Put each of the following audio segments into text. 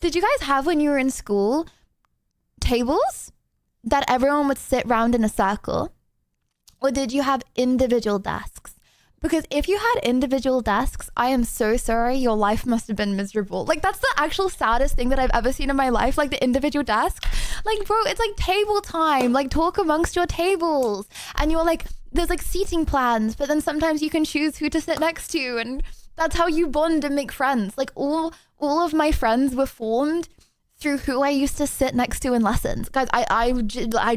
Did you guys have, when you were in school, tables that everyone would sit round in a circle? Or did you have individual desks? Because if you had individual desks, I am so sorry, your life must have been miserable. Like, that's the actual saddest thing that I've ever seen in my life, like the individual desk. Like, bro, it's like table time, like talk amongst your tables. And you're like, there's like seating plans, but then sometimes you can choose who to sit next to. And that's how you bond and make friends. Like all of my friends were formed through who I used to sit next to in lessons. Guys, I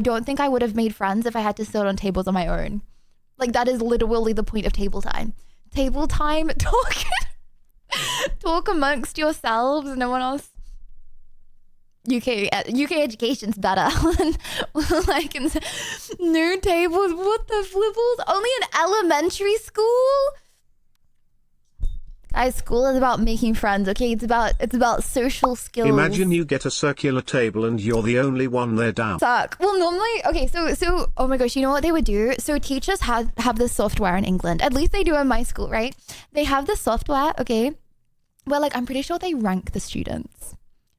don't think I would have made friends if I had to sit on tables on my own. Like, that is literally the point of table time. Table time, talk amongst yourselves, no one else. UK education's better. Like, no tables, what the flibbles? Only in elementary school? Guys, school is about making friends, okay? It's about social skills. Imagine you get a circular table and you're the only one there down. Suck. Well, normally, okay, so oh my gosh, you know what they would do? So teachers have this software in England. At least they do in my school, right? They have this software, okay, where like I'm pretty sure they rank the students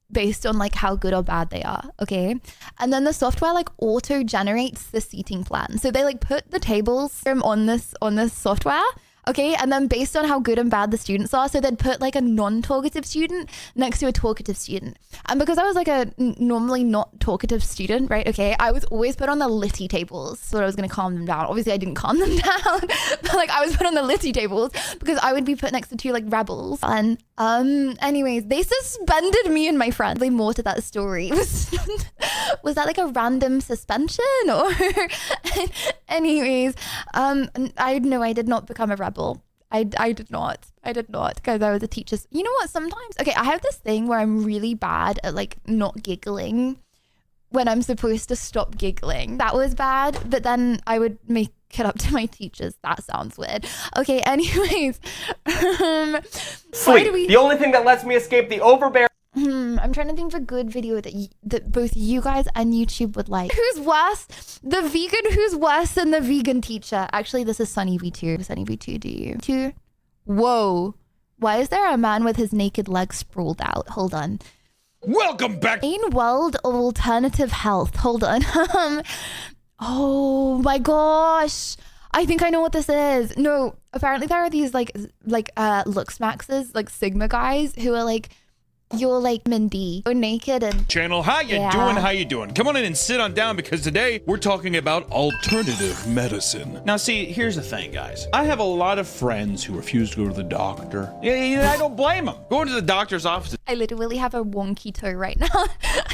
based on like how good or bad they are, okay? And then the software like auto generates the seating plan. So they like put the tables on this software. Okay, and then based on how good and bad the students are, so they'd put like a non-talkative student next to a talkative student. And because I was like a normally not talkative student, right? Okay, I was always put on the litty tables. So I was gonna calm them down. Obviously I didn't calm them down, but like I was put on the litty tables because I would be put next to two like rebels. And anyways, they suspended me and my friend. Like, more to that story. Was that like a random suspension or anyways, no, I did not become a rebel. I did not because I was a teacher. You know what, sometimes, okay, I have this thing where I'm really bad at like not giggling when I'm supposed to stop giggling. That was bad, but then I would make it up to my teachers. That sounds weird. Okay, anyways. Sleep. The only thing that lets me escape the overbearing. I'm trying to think of a good video that both you guys and YouTube would like. Who's worse? The vegan who's worse than the vegan teacher? Actually, this is Sunny V2. Sunny V2, do you? Two? Whoa. Why is there a man with his naked legs sprawled out? Hold on. Welcome back. Main world of alternative health. Hold on. Oh my gosh. I think I know what this is. No, apparently there are these like looks maxes, like Sigma guys who are like, you're like Mindy, you're naked and channel. How you doing? Come on in and sit on down because today we're talking about alternative medicine. Now see, here's the thing, guys. I have a lot of friends who refuse to go to the doctor. Yeah, I don't blame them. Going to the doctor's office. I literally have a wonky toe right now.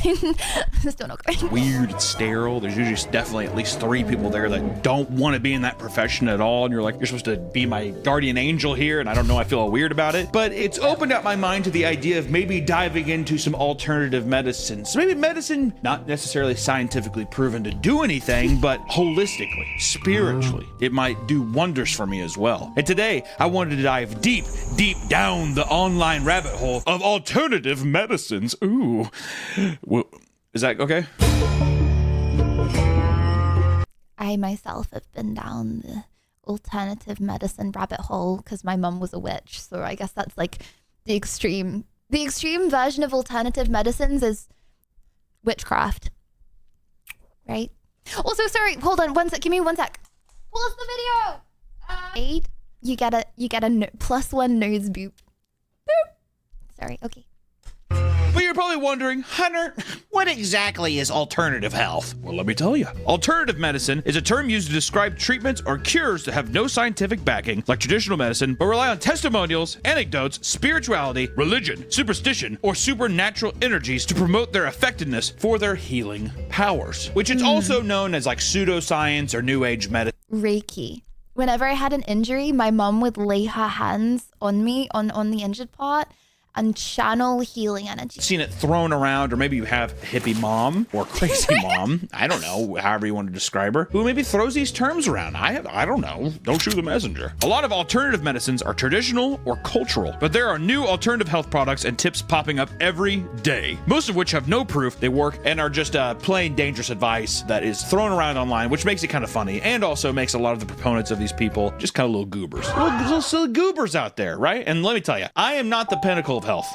I'm still not going. Weird, it's sterile. There's usually definitely at least 3 people there that don't want to be in that profession at all. And you're like, you're supposed to be my guardian angel here. And I don't know, I feel all weird about it. But it's opened up my mind to the idea of maybe diving into some alternative medicines. Maybe medicine, not necessarily scientifically proven to do anything, but holistically, spiritually, it might do wonders for me as well. And today, I wanted to dive deep down the online rabbit hole of alternative medicines. Ooh. Well, is that okay? I myself have been down the alternative medicine rabbit hole because my mum was a witch. So I guess that's like the extreme version of alternative medicines is witchcraft, right? Also, sorry, hold on one sec. Give me one sec. Pause the video. You get a +1 nose boop. Boop. Sorry. Okay. But you're probably wondering, Hunter, what exactly is alternative health? Well, let me tell you. Alternative medicine is a term used to describe treatments or cures that have no scientific backing, like traditional medicine, but rely on testimonials, anecdotes, spirituality, religion, superstition, or supernatural energies to promote their effectiveness for their healing powers, which is also known as like pseudoscience or new age medicine. Reiki. Whenever I had an injury, my mom would lay her hands on me, on the injured part, and channel healing energy. Seen it thrown around, or maybe you have hippie mom or crazy mom, I don't know, however you want to describe her, who maybe throws these terms around. I don't know. Don't shoot the messenger. A lot of alternative medicines are traditional or cultural, but there are new alternative health products and tips popping up every day, most of which have no proof they work and are just plain dangerous advice that is thrown around online, which makes it kind of funny and also makes a lot of the proponents of these people just kind of little goobers. Little silly goobers out there, right? And let me tell you, I am not the pinnacle of health.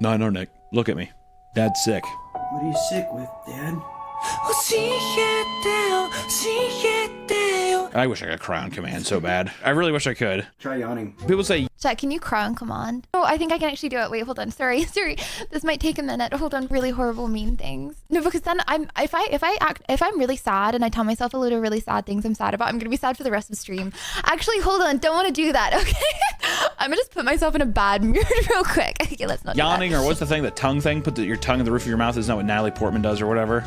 No, I know, Nick. Look at me. Dad's sick. What are you sick with, Dad? I wish I could cry on command so bad. I really wish I could. Try yawning. People say, Chat, can you cry on command? Oh, I think I can actually do it. Wait, hold on. Sorry. This might take a minute. Hold on. Really horrible, mean things. No, because then if I'm really sad and I tell myself a load of really sad things I'm sad about, I'm gonna be sad for the rest of the stream. Actually, hold on. Don't want to do that. Okay. I'm gonna just put myself in a bad mood real quick. Okay, let's not. yawning, or what's the thing? The tongue thing? Put your tongue in the roof of your mouth. Isn't that what Natalie Portman does or whatever?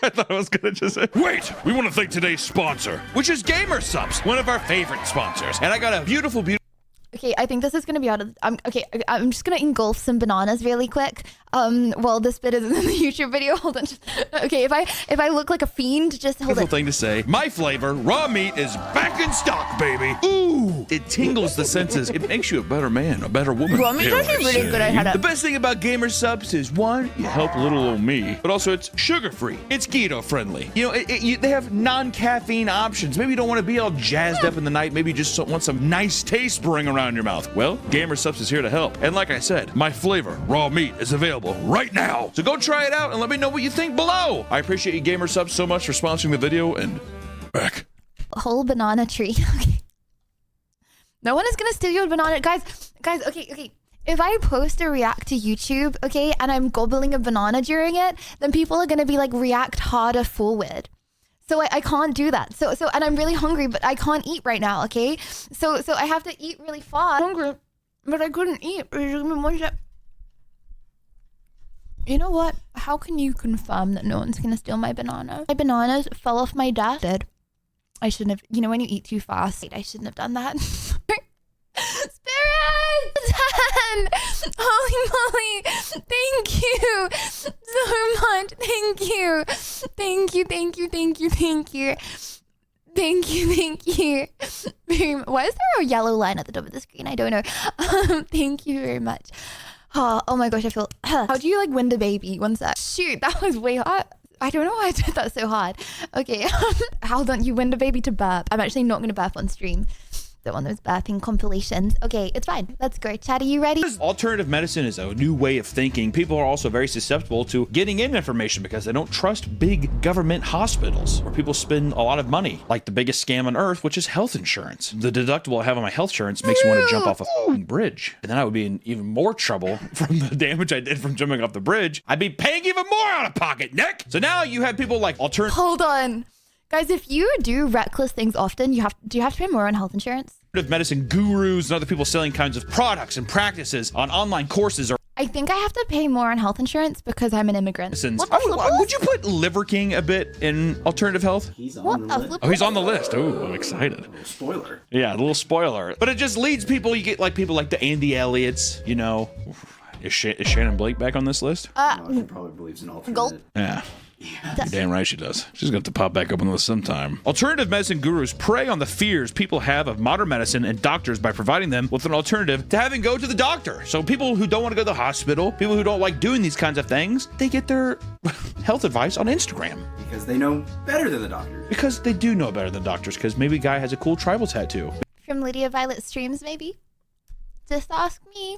I thought I was gonna just say, wait, we want to thank today's sponsor, which is Gamer Subs, one of our favorite sponsors. And I got a beautiful Okay, I think this is gonna be out of. Okay, I'm just gonna engulf some bananas really quick. Well, this bit isn't in the YouTube video. Hold on. Okay, if I look like a fiend, just hold beautiful on. thing to say. My flavor, raw meat, is back in stock, baby. Ooh, it tingles the senses. It makes you a better man, a better woman. Raw meat's actually really good. I had The it. best thing about Gamer Subs is, one, you help little old me, but also it's sugar-free. It's keto friendly. You know, they have non-caffeine options. Maybe you don't want to be all jazzed up in the night. Maybe you just want some nice taste brewing around your mouth. Well, Gamer Subs is here to help. And like I said, my flavor, raw meat, is available right now. So go try it out and let me know what you think below. I appreciate you, Gamer Subs, so much for sponsoring the video, and back. Whole banana tree. Okay. No one is gonna steal your banana, guys. Okay. If I post a react to YouTube, okay, and I'm gobbling a banana during it, then people are gonna be like, react harder forward. So I can't do that. So and I'm really hungry, but I can't eat right now, okay? So I have to eat really fast. I'm hungry, but I couldn't eat. You know what? How can you confirm that no one's gonna steal my banana? My bananas fell off my desk. I shouldn't have. You know when you eat too fast, I shouldn't have done that. Spirit! 10! Holy moly! Thank you so much. Thank you. Why is there a yellow line at the top of the screen? I don't know. Thank you very much. Oh my gosh, I feel. How do you like win the baby? One sec. Shoot, that was way hard. I don't know why I did that so hard. Okay, how don't you win the baby to burp? I'm actually not going to burp on stream. Don't want those burping compilations. Okay, it's fine. Let's go. Chad, are you ready? Alternative medicine is a new way of thinking. People are also very susceptible to getting in information because they don't trust big government hospitals where people spend a lot of money, like the biggest scam on earth, which is health insurance. The deductible I have on my health insurance makes me want to jump off a fucking bridge. And then I would be in even more trouble from the damage I did from jumping off the bridge. I'd be paying even more out of pocket, Nick. So now you have people like alternative. Hold on. Guys, if you do reckless things often, do you have to pay more on health insurance? Medicine gurus and other people selling kinds of products and practices on online courses or I think I have to pay more on health insurance because I'm an immigrant. What the would you put Liver King a bit in alternative health? He's on What the the list. flip? Oh, he's on the list. Oh, I'm excited. Spoiler. Yeah, a little spoiler. But it just leads people, you get like people like the Andy Elliots, you know. Is Shannon Blake back on this list? No, she probably believes in alternate. Gulp. Yeah. You're damn right she does. She's going to have to pop back up on the list sometime. Alternative medicine gurus prey on the fears people have of modern medicine and doctors by providing them with an alternative to having go to the doctor. So people who don't want to go to the hospital, people who don't like doing these kinds of things, they get their health advice on Instagram. Because they know better than the doctors. Because they do know better than doctors, because maybe a guy has a cool tribal tattoo. From Lydia Violet streams, maybe? Just ask me.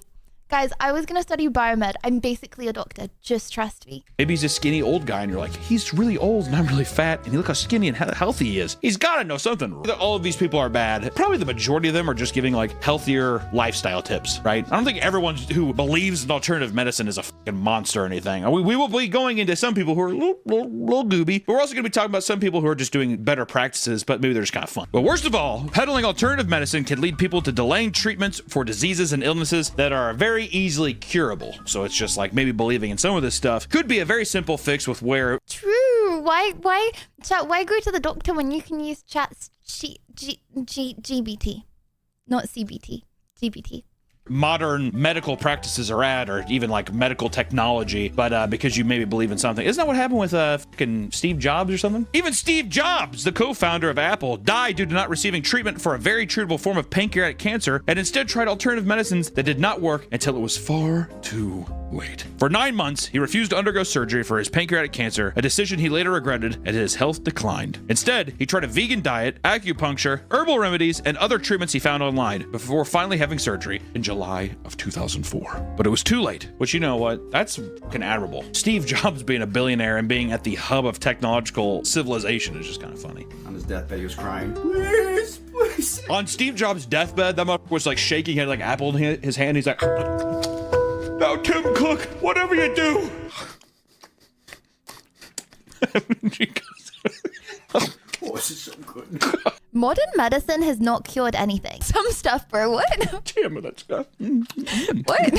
Guys, I was gonna study biomed. I'm basically a doctor. Just trust me. Maybe he's a skinny old guy and you're like, he's really old and I'm really fat and look how skinny and healthy he is. He's gotta know something. All of these people are bad. Probably the majority of them are just giving like healthier lifestyle tips, right? I don't think everyone who believes in alternative medicine is a fucking monster or anything. We will be going into some people who are a little gooby, but we're also gonna be talking about some people who are just doing better practices, but maybe they're just kind of fun. But worst of all, peddling alternative medicine can lead people to delaying treatments for diseases and illnesses that are very easily curable. So it's just like maybe believing in some of this stuff could be a very simple fix with where True. Why go to the doctor when you can use GBT, not CBT, GBT. modern medical practices are at, or even like medical technology, but because you maybe believe in something. Isn't that what happened with fucking Steve Jobs or something? Even Steve Jobs, the co-founder of Apple, died due to not receiving treatment for a very treatable form of pancreatic cancer and instead tried alternative medicines that did not work until it was far too wait. For 9 months, he refused to undergo surgery for his pancreatic cancer, a decision he later regretted as his health declined. Instead, he tried a vegan diet, acupuncture, herbal remedies, and other treatments he found online before finally having surgery in July of 2004. But it was too late, which, you know what, that's fucking admirable. Steve Jobs being a billionaire and being at the hub of technological civilization is just kind of funny. On his deathbed, he was crying. Please, please. On Steve Jobs' deathbed, that motherfucker was like shaking, he had like apple in his hand. He's like, now Tim Cook, whatever you do. Oh, this is so good. Modern medicine has not cured anything. Some stuff, bro. What? Damn it, that stuff. What?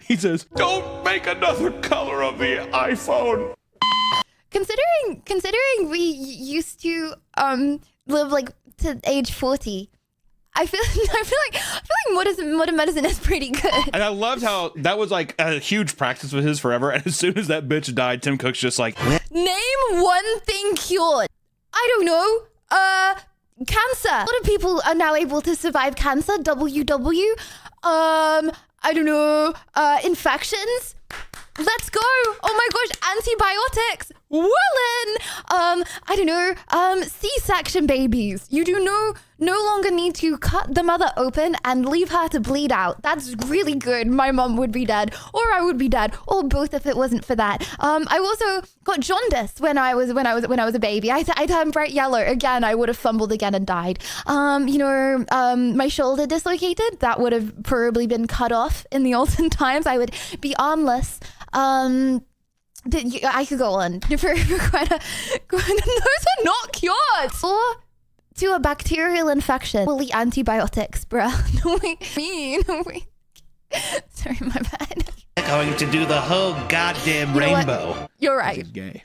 He says, don't make another color of the iPhone. Considering we used to live like to age 40, I feel like modern medicine is pretty good. And I loved how that was like a huge practice of his forever. And as soon as that bitch died, Tim Cook's just like, Name one thing cured. I don't know. Cancer. A lot of people are now able to survive cancer. WW. I don't know. Infections. Let's go. Oh my gosh. Antibiotics. Woolen. I don't know. C-section babies. You do no longer need to cut the mother open and leave her to bleed out. That's really good. My mom would be dead, or I would be dead, or both if it wasn't for that. I also got jaundice when I was a baby. I turned bright yellow. Again, I would have fumbled again and died. My shoulder dislocated. That would have probably been cut off in the olden times. I would be armless. I could go on for quite a. Those are not cured. Or to a bacterial infection. Fully antibiotics, bruh. No way. Sorry, my bad. going to do the whole goddamn rainbow. You're right. Gay.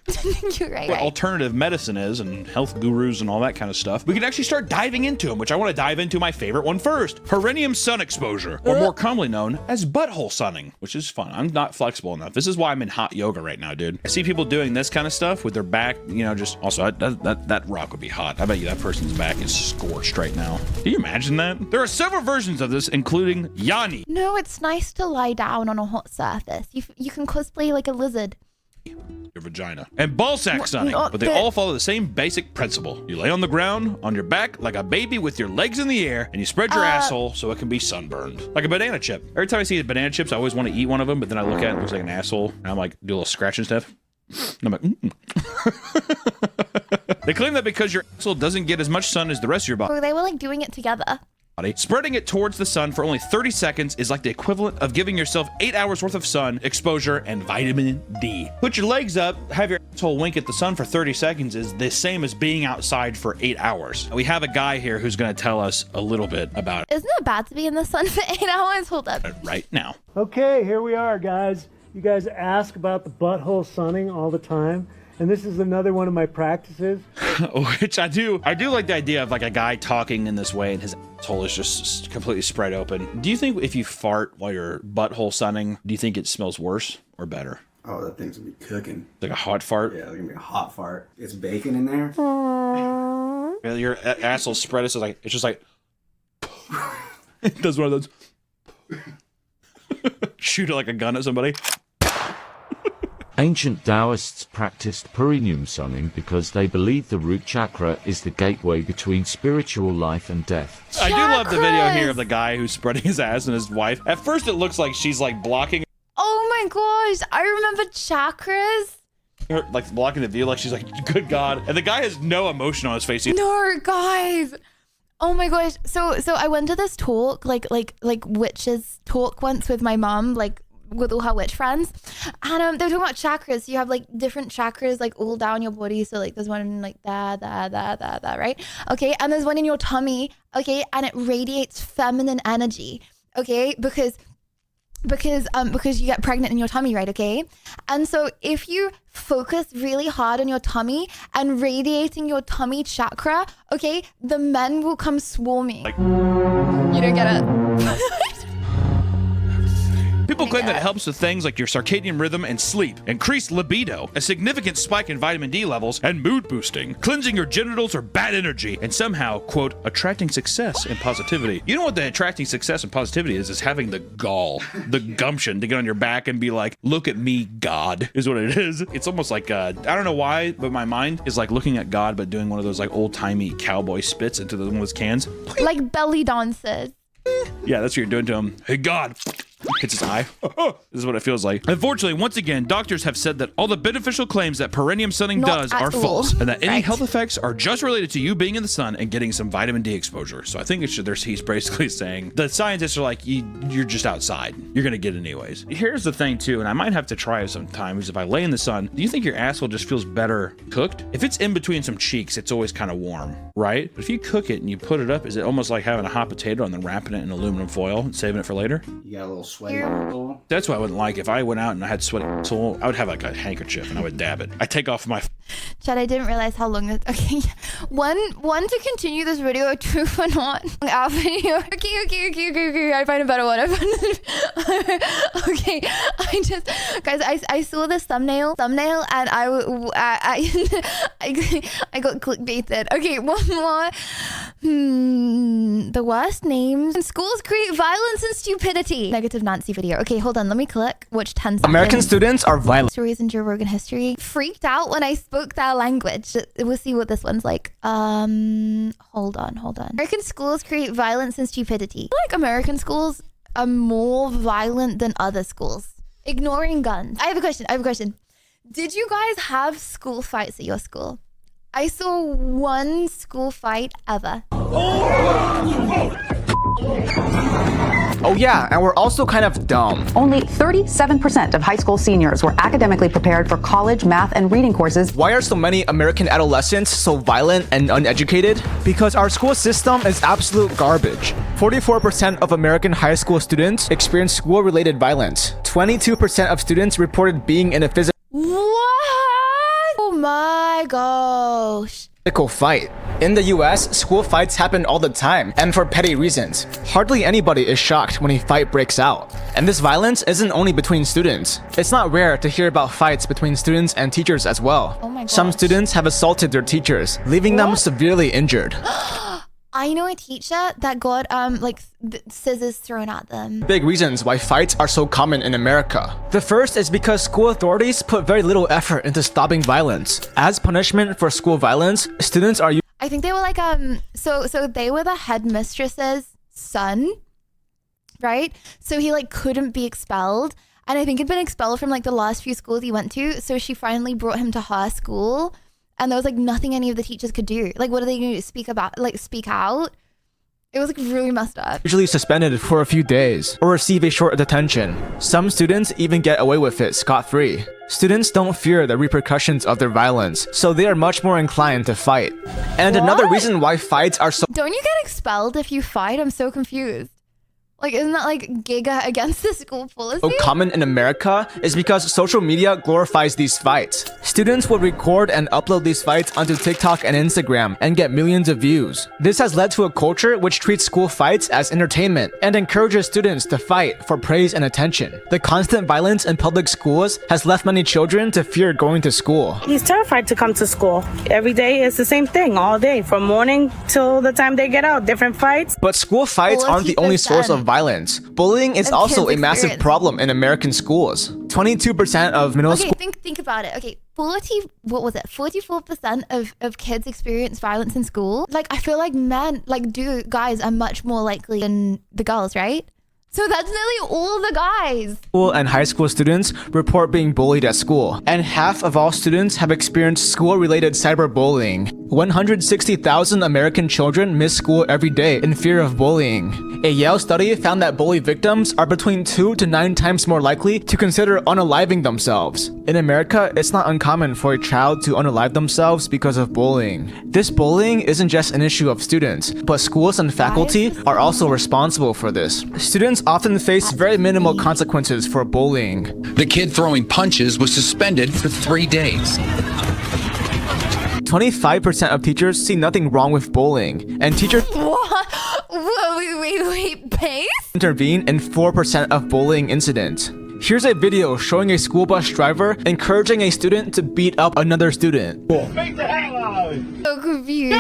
You're right. What alternative medicine is and health gurus and all that kind of stuff. We can actually start diving into them, which I want to dive into my favorite one first. Perineum sun exposure, or more commonly known as butthole sunning, which is fun. I'm not flexible enough. This is why I'm in hot yoga right now, dude. I see people doing this kind of stuff with their back, you know, just also that rock would be hot. I bet you that person's back is scorched right now. Can you imagine that? There are several versions of this, including Yanni. No, it's nice to lie down on a hot surface. You can cosplay like a lizard. Your vagina. And ball sack sunning, but they all follow the same basic principle. You lay on the ground, on your back, like a baby with your legs in the air, and you spread your asshole so it can be sunburned. Like a banana chip. Every time I see banana chips, I always want to eat one of them, but then I look at it, it looks like an asshole, and I'm like, do a little scratch and stuff. And I'm like, They claim that because your asshole doesn't get as much sun as the rest of your body. So they were like doing it together. Spreading it towards the sun for only 30 seconds is like the equivalent of giving yourself 8 hours worth of sun exposure and vitamin D. Put your legs up, have your asshole wink at the sun for 30 seconds is the same as being outside for 8 hours. We have a guy here who's going to tell us a little bit about it. Isn't it bad to be in the sun for 8 hours? Hold up. Right now. Okay, here we are, guys. You guys ask about the butthole sunning all the time. And this is another one of my practices. Which I do like the idea of like a guy talking in this way and his asshole is just completely spread open. Do you think if you fart while you're butthole sunning, do you think it smells worse or better? Oh, that thing's gonna be cooking. Like a hot fart? Yeah, it's gonna be a hot fart. It's bacon in there. Your asshole spread is like, it's just like, it does one of those, shoot it like a gun at somebody. Ancient Taoists practiced perineum sunning because they believed the root chakra is the gateway between spiritual life and death. I do love the video here of the guy who's spreading his ass and his wife. At first it looks like she's like blocking Oh my gosh, I remember chakras. her, like blocking the view, like she's like, good God. And the guy has no emotion on his face. No, guys. Oh my gosh. So I went to this talk, like witches talk once with my mom, like with all her witch friends, and they were talking about chakras. So you have like different chakras like all down your body. So like there's one in like that, right? Okay, and there's one in your tummy. Okay, and it radiates feminine energy. Okay, because you get pregnant in your tummy, right? Okay, and so if you focus really hard on your tummy and radiating your tummy chakra, okay, the men will come swarming. Like, you don't get it. People claim that it helps with things like your circadian rhythm and sleep, increased libido, a significant spike in vitamin D levels, and mood boosting, cleansing your genitals or bad energy, and somehow, quote, attracting success and positivity. You know what the attracting success and positivity is having the gall, the gumption to get on your back and be like, look at me, God, is what it is. It's almost like, I don't know why, but my mind is like looking at God, but doing one of those like old-timey cowboy spits into one of those cans. Like belly dances. Yeah, that's what you're doing to him. Hey, God. Hits his eye. This is what it feels like. Unfortunately, once again, doctors have said that all the beneficial claims that perineum sunning does are false, and that any health effects are just related to you being in the sun and getting some vitamin D exposure. So I think he's basically saying the scientists are like, you're just outside. You're gonna get it anyways. Here's the thing too, and I might have to try it sometime, is if I lay in the sun, do you think your asshole just feels better cooked? If it's in between some cheeks, it's always kind of warm, right? But if you cook it and you put it up, is it almost like having a hot potato and then wrapping it in aluminum foil and saving it for later? You got a little sweaty asshole. That's what I wouldn't like. If I went out and I had sweaty asshole, I would have like a handkerchief and I would dab it. I take off my... Chad, I didn't realize how long this... Okay. One to continue this video, true or not. Our video. Okay. I find a better one. Okay. Guys, I saw this thumbnail and I got clickbaited. Okay, one more. The worst names. Schools create violence and stupidity. Negative Nancy video. Okay, hold on. Let me click. Watch 10 seconds. American students are violent. Stories in Joe Rogan history. Freaked out when I spoke their language. We'll see what this one's like. Hold on. American schools create violence and stupidity. I feel like American schools are more violent than other schools. Ignoring guns. I have a question. Did you guys have school fights at your school? I saw one school fight ever. Oh yeah, and we're also kind of dumb. Only 37% of high school seniors were academically prepared for college, math, and reading courses. Why are so many American adolescents so violent and uneducated? Because our school system is absolute garbage. 44% of American high school students experience school-related violence. 22% of students reported being in a physical Oh my gosh. fight. In the US, school fights happen all the time, and for petty reasons. Hardly anybody is shocked when a fight breaks out. And this violence isn't only between students. It's not rare to hear about fights between students and teachers as well. Oh my gosh. Some students have assaulted their teachers, leaving them severely injured. I know a teacher that got scissors thrown at them. Big reasons why fights are so common in America. The first is because school authorities put very little effort into stopping violence. As punishment for school violence, students are I think they were like so they were the headmistress's son, right? So he like couldn't be expelled, and I think he'd been expelled from like the last few schools he went to. So she finally brought him to her school, and there was like nothing any of the teachers could do. Like, what are they going to speak out? It was like really messed up. Usually suspended for a few days or receive a short detention. Some students even get away with it scot-free. Students don't fear the repercussions of their violence, so they are much more inclined to fight. And another reason why fights are so— Don't you get expelled if you fight? I'm so confused. Like, isn't that like giga against the school policy? common in America is because social media glorifies these fights. Students will record and upload these fights onto TikTok and Instagram and get millions of views. This has led to a culture which treats school fights as entertainment and encourages students to fight for praise and attention. The constant violence in public schools has left many children to fear going to school. He's terrified to come to school. Every day is the same thing, all day, from morning till the time they get out, different fights. But school fights aren't the only source of violence. Bullying is also a massive problem in American schools. 22% of middle school— Okay, think about it. Okay, 44% of kids experience violence in school. Like, I feel like guys are much more likely than the girls, right? So that's nearly all the guys. School and high school students report being bullied at school, and half of all students have experienced school-related cyberbullying. 160,000 American children miss school every day in fear of bullying. A Yale study found that bully victims are between 2 to 9 times more likely to consider unaliving themselves. In America, it's not uncommon for a child to unalive themselves because of bullying. This bullying isn't just an issue of students, but schools and faculty are also responsible for this. Students often face very minimal consequences for bullying. The kid throwing punches was suspended for 3 days. 25% of teachers see nothing wrong with bullying, and teachers What? Wait, pace? intervene in 4% of bullying incidents. Here's a video showing a school bus driver encouraging a student to beat up another student. So confused.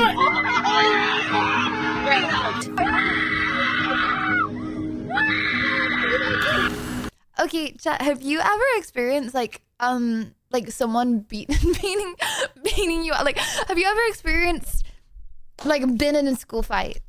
Okay, chat, have you ever experienced like someone beating you? Like, have you ever experienced like been in a school fight?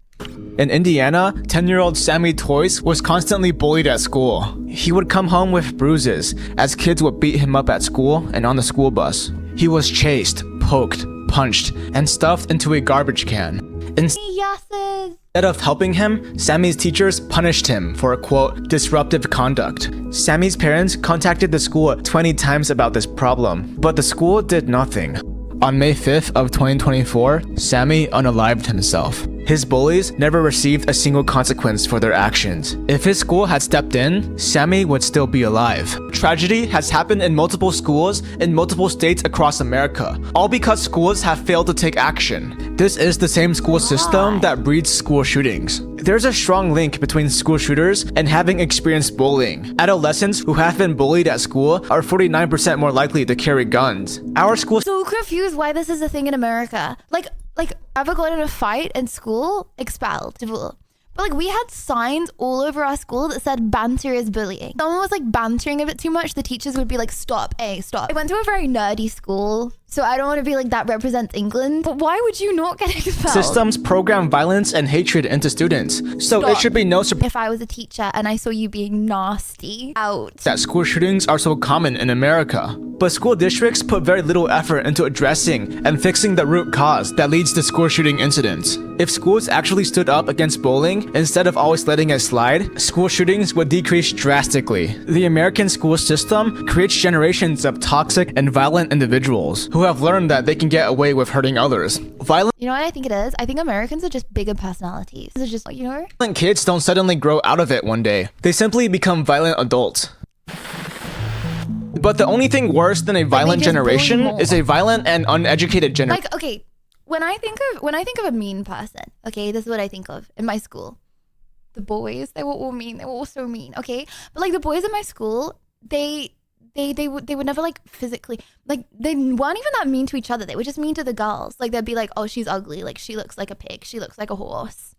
In Indiana, 10-year-old Sammy Toys was constantly bullied at school. He would come home with bruises as kids would beat him up at school and on the school bus. He was chased, poked, punched, and stuffed into a garbage can. Instead of helping him, Sammy's teachers punished him for, quote, disruptive conduct. Sammy's parents contacted the school 20 times about this problem, but the school did nothing. On May 5th of 2024, Sammy unalived himself. His bullies never received a single consequence for their actions. If his school had stepped in, Sammy would still be alive. Tragedy has happened in multiple schools in multiple states across America, all because schools have failed to take action. This is the same school system that breeds school shootings. There's a strong link between school shooters and having experienced bullying. Adolescents who have been bullied at school are 49% more likely to carry guns. Our school— So confused why this is a thing in America. Like ever got in a fight in school, expelled. But like we had signs all over our school that said banter is bullying. Someone was like bantering a bit too much, the teachers would be like, stop, stop. I went to a very nerdy school, so I don't want to be like that represents England. But why would you not get expelled? Systems program violence and hatred into students, so it should be no surprise if I was a teacher and I saw you being nasty out that school shootings are so common in America. But school districts put very little effort into addressing and fixing the root cause that leads to school shooting incidents. If schools actually stood up against bullying instead of always letting it slide, school shootings would decrease drastically. The American school system creates generations of toxic and violent individuals who have learned that they can get away with hurting others. Violent You know what I think it is? I think Americans are just bigger personalities. They're just, you know? kids don't suddenly grow out of it one day. They simply become violent adults. But the only thing worse than a violent generation is a violent and uneducated generation. Like, okay, when I think of a mean person, okay, this is what I think of in my school. The boys, they were all mean. They were all so mean, okay? But like the boys in my school, they would never like physically, like they weren't even that mean to each other. They were just mean to the girls. Like they'd be like, oh, she's ugly. Like she looks like a pig. She looks like a horse.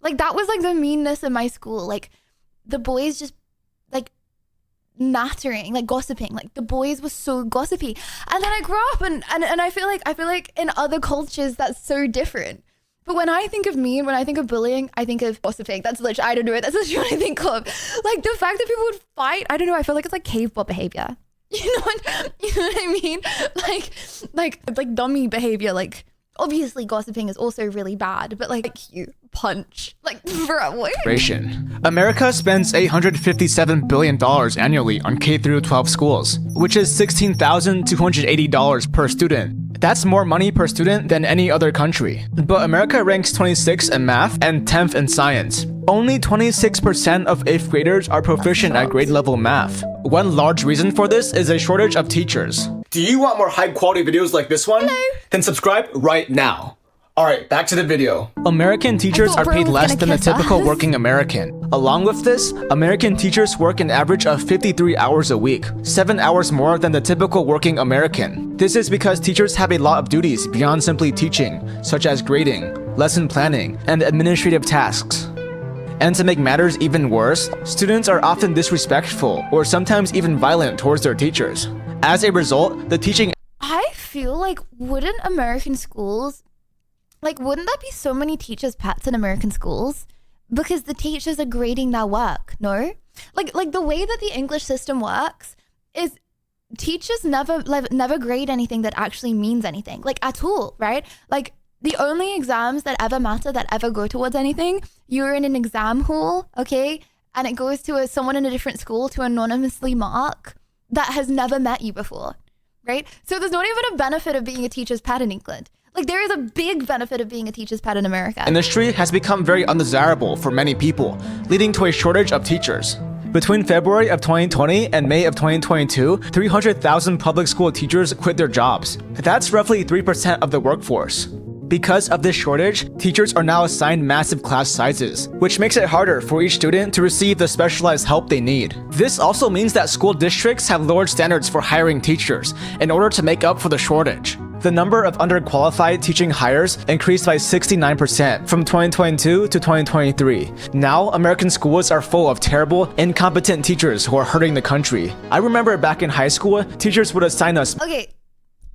Like that was like the meanness in my school. Like the boys just like nattering, like gossiping. Like the boys were so gossipy. And then I grew up and I feel like in other cultures that's so different. But when I think of mean, when I think of bullying, I think of gossiping. That's literally, I don't know, that's literally what I think of. Like the fact that people would fight, I don't know, I feel like it's like cave bot behavior. You know what I mean? Like dummy behavior. Like obviously gossiping is also really bad, but like you punch, like bro, what? America spends $857 billion annually on K-12 schools, which is $16,280 per student. That's more money per student than any other country. But America ranks 26th in math and 10th in science. Only 26% of 8th graders are proficient at grade level math. One large reason for this is a shortage of teachers. Do you want more high quality videos like this one? No. Then subscribe right now. Alright, back to the video. American teachers are paid less than the typical working American. Along with this, American teachers work an average of 53 hours a week, 7 hours more than the typical working American. This is because teachers have a lot of duties beyond simply teaching, such as grading, lesson planning, and administrative tasks. And to make matters even worse, students are often disrespectful or sometimes even violent towards their teachers. As a result, the teaching— I feel like wouldn't American schools, like wouldn't there be so many teachers' pets in American schools? Because the teachers are grading their work, no? Like the way that the English system works is teachers never grade anything that actually means anything, like at all, right? Like the only exams that ever matter, that ever go towards anything, you're in an exam hall, okay? And it goes to someone in a different school to anonymously mark that has never met you before, right? So there's not even a benefit of being a teacher's pet in England. Like there is a big benefit of being a teacher's pet in America. Industry has become very undesirable for many people, leading to a shortage of teachers. Between February of 2020 and May of 2022, 300,000 public school teachers quit their jobs. That's roughly 3% of the workforce. Because of this shortage, teachers are now assigned massive class sizes, which makes it harder for each student to receive the specialized help they need. This also means that school districts have lowered standards for hiring teachers in order to make up for the shortage. The number of underqualified teaching hires increased by 69% from 2022 to 2023. Now, American schools are full of terrible, incompetent teachers who are hurting the country. I remember back in high school, teachers would assign us. Okay,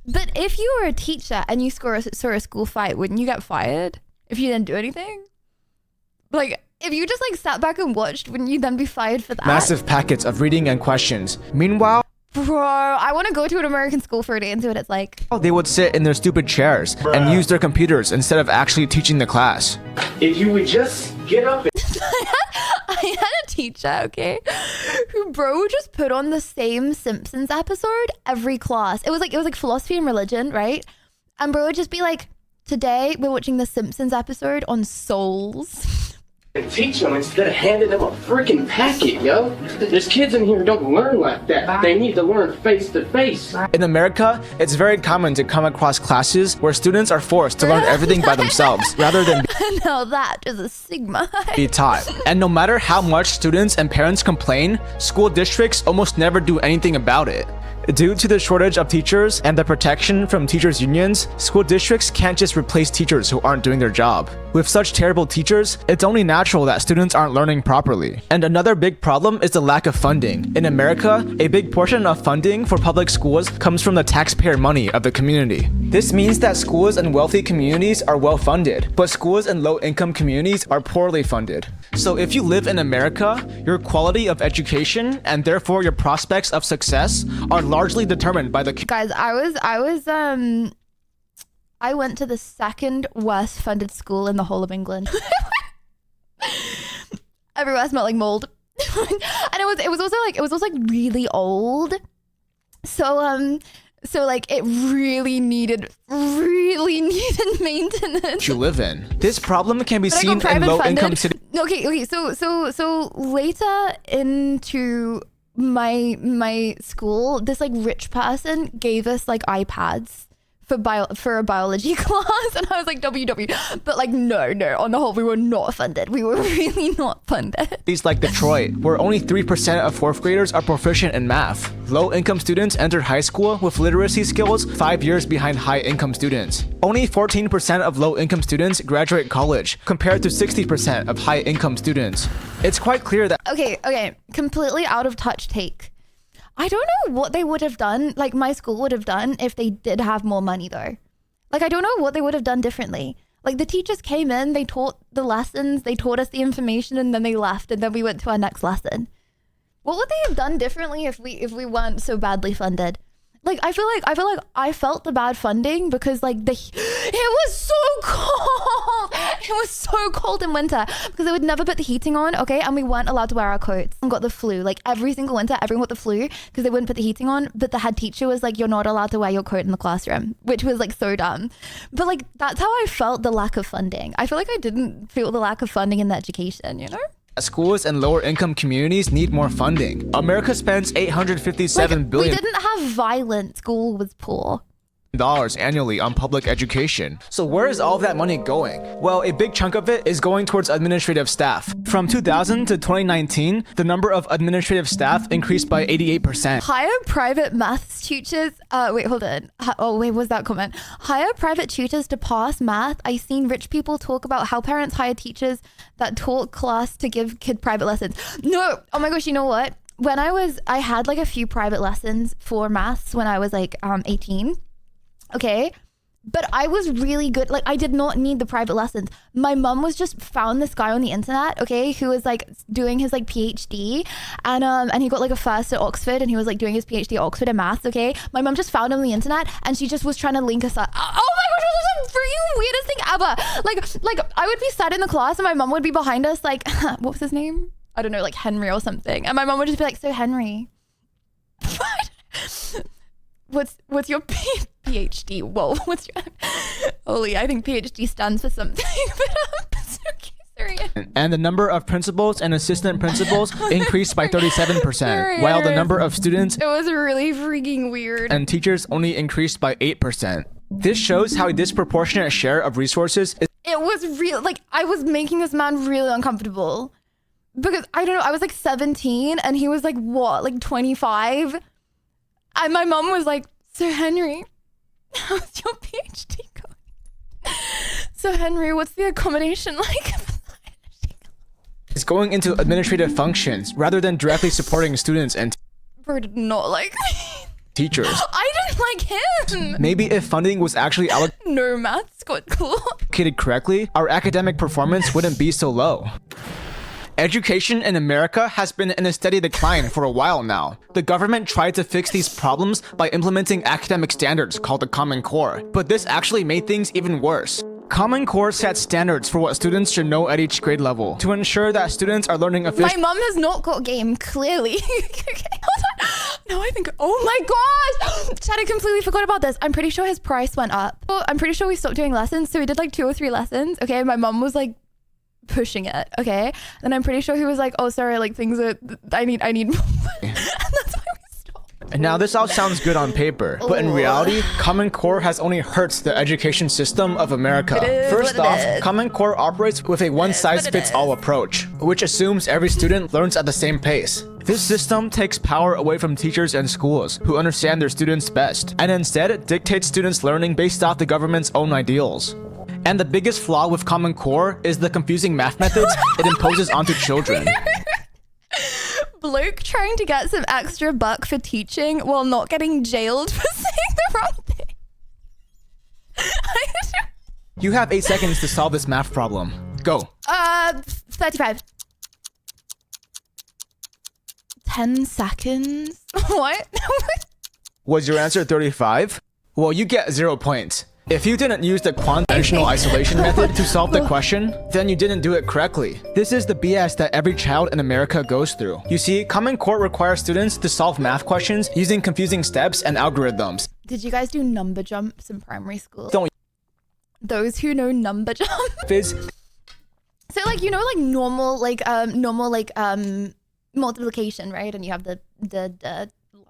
but if you were a teacher and you saw a school fight, wouldn't you get fired if you didn't do anything? Like, if you just like sat back and watched, wouldn't you then be fired for that? Massive packets of reading and questions. Meanwhile, bro, I want to go to an American school for a day and see what it's like. they would sit in their stupid chairs and use their computers instead of actually teaching the class. If you would just get up. I had a teacher, okay, who bro just put on the same Simpsons episode every class. It was like philosophy and religion, right? And bro would just be like, today we're watching the Simpsons episode on souls. And teach them instead of handing them a freaking packet, yo. There's kids in here who don't learn like that. They need to learn face to face. In America, it's very common to come across classes where students are forced to learn everything by themselves rather than Now that is a sigma. be taught. And no matter how much students and parents complain, school districts almost never do anything about it. Due to the shortage of teachers and the protection from teachers' unions, school districts can't just replace teachers who aren't doing their job. With such terrible teachers, it's only natural that students aren't learning properly. And another big problem is the lack of funding. In America, a big portion of funding for public schools comes from the taxpayer money of the community. This means that schools in wealthy communities are well funded, but schools in low-income communities are poorly funded. So if you live in America, your quality of education and therefore your prospects of success are largely determined by the Guys, I went to the second worst funded school in the whole of England. Everywhere smelled like mold. And it was also like really old. So like it really needed maintenance. you live in. This problem can be seen in low-income cities. Okay. So later into my school, this like rich person gave us like iPads for a biology class, and I was like WW, but like no, on the whole we were not funded. We were really not funded. Cities like Detroit, where only 3% of 4th graders are proficient in math. Low-income students enter high school with literacy skills 5 years behind high-income students. Only 14% of low-income students graduate college, compared to 60% of high-income students. It's quite clear that Okay, completely out of touch take. I don't know what they would have done, like my school would have done if they did have more money though. Like I don't know what they would have done differently. Like the teachers came in, they taught the lessons, they taught us the information, and then they left, and then we went to our next lesson. What would they have done differently if we weren't so badly funded? Like I feel like I felt the bad funding because like it was so cold. It was so cold in winter because they would never put the heating on, okay? And we weren't allowed to wear our coats. And got the flu. Like every single winter, everyone got the flu because they wouldn't put the heating on. But the head teacher was like, you're not allowed to wear your coat in the classroom, which was like so dumb. But like that's how I felt the lack of funding. I feel like I didn't feel the lack of funding in the education, you know? schools in lower income communities need more funding. America spends $857 billion. We didn't have violence. School was poor. Annually on public education. So where is all of that money going? Well, a big chunk of it is going towards administrative staff. From 2000 to 2019, the number of administrative staff increased by 88%. Hire private maths tutors. Wait, hold on. Was that comment? Hire private tutors to pass math. I've seen rich people talk about how parents hire teachers that taught class to give kid private lessons. No, oh my gosh, you know what? When I had like a few private lessons for maths when I was like 18. Okay, but I was really good. Like I did not need the private lessons. My mom was just found this guy on the internet, okay, who was like doing his like PhD, and he got like a first at Oxford, and he was like doing his PhD at Oxford in maths. Okay, my mom just found him on the internet, and she just was trying to link us up. Oh my gosh, this was the freaking weirdest thing ever. Like I would be sat in the class, and my mom would be behind us, like what was his name? I don't know, like Henry or something, and my mom would just be like, "So Henry, what's your PhD? Whoa, what's your holy? I think PhD stands for something." But I'm so serious. And the number of principals and assistant principals increased by 37%, while the number of students it was really freaking weird and teachers only increased by 8%. This shows how a disproportionate share of resources is It was real. Like, I was making this man really uncomfortable. Because, I don't know, I was like 17 and he was like, what, like 25? And my mom was like, Sir Henry, how's your PhD going? So Henry, what's the accommodation like? is going into administrative functions rather than directly supporting students and Bro did not like me. Teachers. I didn't like him. Maybe if funding was actually No maths got cool. allocated correctly, our academic performance wouldn't be so low. Education in America has been in a steady decline for a while now. The government tried to fix these problems by implementing academic standards called the Common Core, but this actually made things even worse. Common Core sets standards for what students should know at each grade level to ensure that students are learning My efficiently. mom has not got game, clearly. Okay, hold on. No, I think, oh my gosh! Chad, I completely forgot about this. I'm pretty sure his price went up. I'm pretty sure we stopped doing lessons, so we did like 2 or 3 lessons, okay? My mom was like pushing it, okay? And I'm pretty sure he was like, oh, sorry, like things are, I need more. And that's why we stopped. And now this all sounds good on paper, but in reality, Common Core has only hurt the education system of America. First off, Common Core operates with a one-size-fits-all approach, which assumes every student learns at the same pace. This system takes power away from teachers and schools, who understand their students best, and instead dictates students' learning based off the government's own ideals. And the biggest flaw with Common Core is the confusing math methods it imposes onto children. Bloke trying to get some extra buck for teaching while not getting jailed for saying the wrong thing. You have 8 seconds to solve this math problem. Go. 35. 10 seconds? What? Was your answer 35? Well, you get 0 points. If you didn't use the conventional isolation method to solve the question, then you didn't do it correctly. This is the BS that every child in America goes through. You see, Common Core requires students to solve math questions using confusing steps and algorithms. Did you guys do number jumps in primary school? Don't. Those who know number jump. So like, you know, like normal multiplication, right? And you have the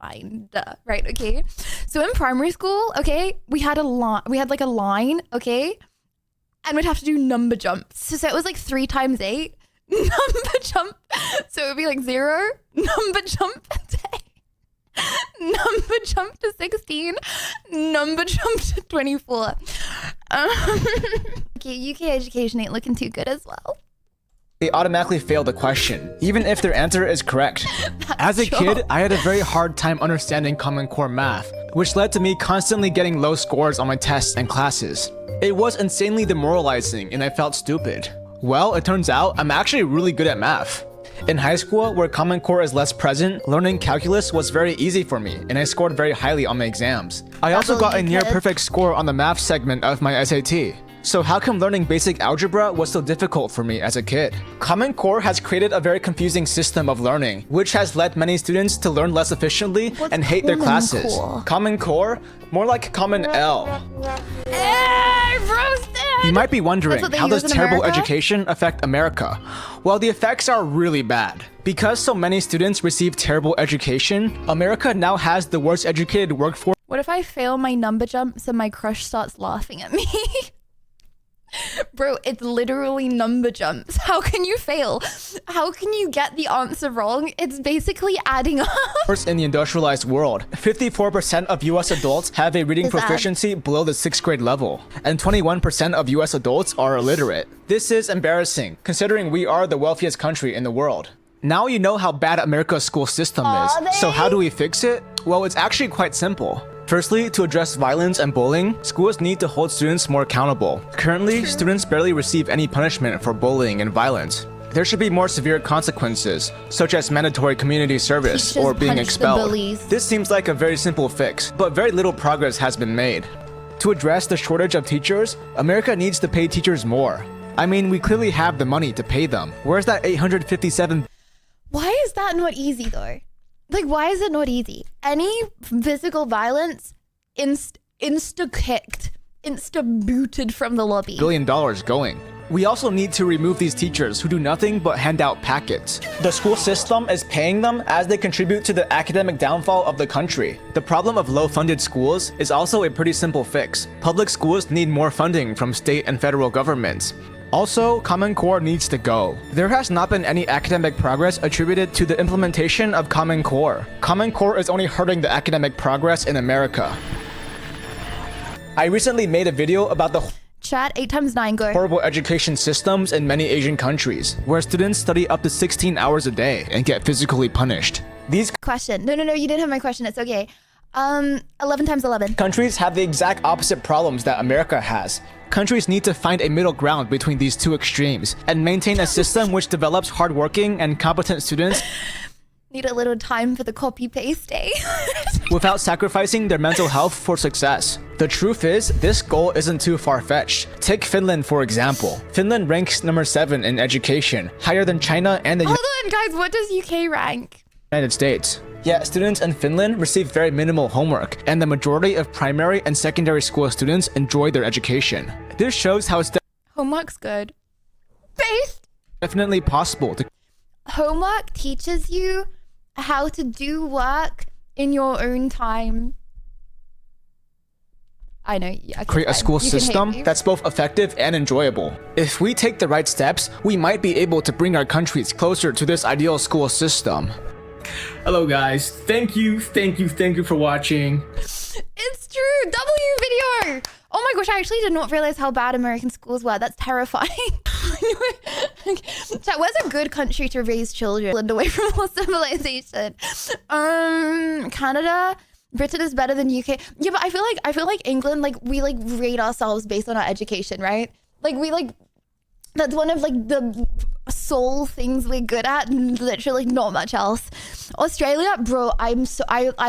line, right? Okay. So in primary school, okay, we had like a line, okay, and we'd have to do number jumps. So it was like 3 times 8 number jump. So it would be like 0 number jump to 8, number jump to 16, number jump to 24. Okay, UK education ain't looking too good as well. They automatically fail the question, even if their answer is correct. As a kid, I had a very hard time understanding Common Core math, which led to me constantly getting low scores on my tests and classes. It was insanely demoralizing and I felt stupid. Well, it turns out I'm actually really good at math. In high school, where Common Core is less present, learning calculus was very easy for me, and I scored very highly on my exams. I also got a near perfect score on the math segment of my SAT. So how come learning basic algebra was so difficult for me as a kid? Common Core has created a very confusing system of learning, which has led many students to learn less efficiently and hate their classes. Common Core? More like Common L. You might be wondering, how does terrible education affect America? Well, the effects are really bad. Because so many students receive terrible education, America now has the worst educated workforce. What if I fail my number jumps and my crush starts laughing at me? Bro, it's literally number jumps. How can you fail? How can you get the answer wrong? It's basically adding up. In the industrialized world, 54% of US adults have a reading proficiency below the 6th grade level, and 21% of US adults are illiterate. This is embarrassing, considering we are the wealthiest country in the world. Now you know how bad America's school system is. So how do we fix it? Well, it's actually quite simple. Firstly, to address violence and bullying, schools need to hold students more accountable. Currently, students barely receive any punishment for bullying and violence. There should be more severe consequences, such as mandatory community service or being expelled. This seems like a very simple fix, but very little progress has been made. To address the shortage of teachers, America needs to pay teachers more. I mean, we clearly have the money to pay them. Where's that $857? Why is that not easy though? Like, why is it not easy? Any physical violence, insta-kicked, insta-booted from the lobby. $1 billion going. We also need to remove these teachers who do nothing but hand out packets. The school system is paying them as they contribute to the academic downfall of the country. The problem of low-funded schools is also a pretty simple fix. Public schools need more funding from state and federal governments. Also, Common Core needs to go. There has not been any academic progress attributed to the implementation of Common Core. Common Core is only hurting the academic progress in America. I recently made a video about the Chat 8 times 9 go. horrible education systems in many Asian countries, where students study up to 16 hours a day and get physically punished. These Question. No, you didn't have my question. It's okay. 11 times 11. countries have the exact opposite problems that America has. Countries need to find a middle ground between these two extremes and maintain a system which develops hardworking and competent students Need a little time for the copy paste day. without sacrificing their mental health for success. The truth is, this goal isn't too far-fetched. Take Finland, for example. Finland ranks number 7 in education, higher than China and the Hold on, guys. What does UK rank? United States. Yet students in Finland receive very minimal homework, and the majority of primary and secondary school students enjoy their education. This shows how it's Homework's good. Based. definitely possible to Homework teaches you how to do work in your own time. I know. Yeah, create a school You can hate system me. that's both effective and enjoyable. If we take the right steps, we might be able to bring our countries closer to this ideal school system. Hello guys, thank you for watching. It's true. W video. Oh my gosh, I actually did not realize how bad American schools were. That's terrifying. Chat, where's a good country to raise children away from all civilization? Canada. Britain is better than UK. Yeah, but I feel like England, like we like rate ourselves based on our education, right? Like we like that's one of like the sole things we're good at, and literally not much else. Australia, bro, I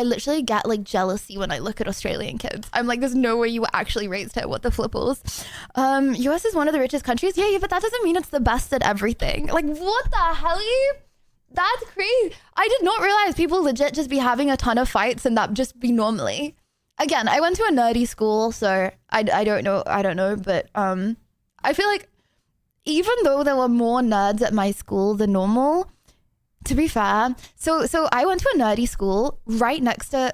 literally get like jealousy when I look at Australian kids. I'm like, there's no way you were actually raised here. What the flipples? US is one of the richest countries. Yeah, but that doesn't mean it's the best at everything. Like, what the hell? That's crazy. I did not realize people legit just be having a ton of fights and that just be normally. Again, I went to a nerdy school, so I don't know, but I feel like even though there were more nerds at my school than normal, to be fair, so I went to a nerdy school right next to,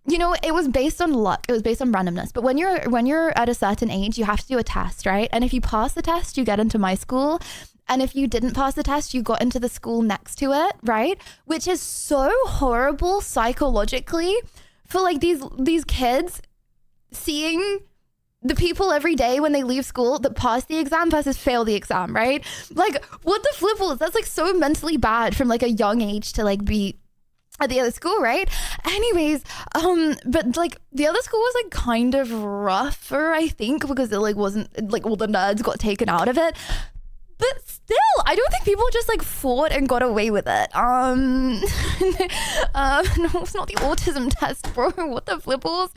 you know, it was based on luck. It was based on randomness. But when you're at a certain age, you have to do a test, right? And if you pass the test, you get into my school. And if you didn't pass the test, you got into the school next to it, right? Which is so horrible psychologically for like these kids seeing the people every day when they leave school that pass the exam versus fail the exam, right? Like, what the flipples? That's like so mentally bad from like a young age to like be at the other school, right? Anyways, but like the other school was like kind of rougher, I think, because it like wasn't like all the nerds got taken out of it. But still, I don't think people just like fought and got away with it. No, it's not the autism test, bro. What the flipples?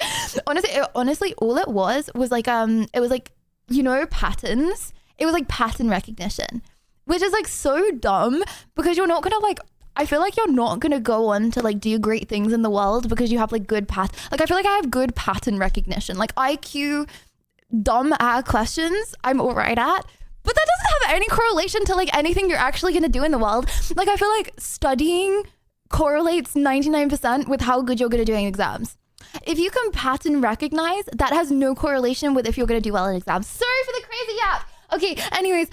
Honestly, all it was like it was like, you know, patterns. It was like pattern recognition, which is like so dumb because you're not gonna like. I feel like you're not gonna go on to like do great things in the world because you have like good Like I feel like I have good pattern recognition. Like IQ, dumb questions, I'm alright at. But that doesn't have any correlation to like anything you're actually gonna do in the world. Like I feel like studying correlates 99% with how good you're gonna do in exams. If you can pattern recognize, that has no correlation with if you're gonna do well in exams. Sorry for the crazy app. Okay, anyways,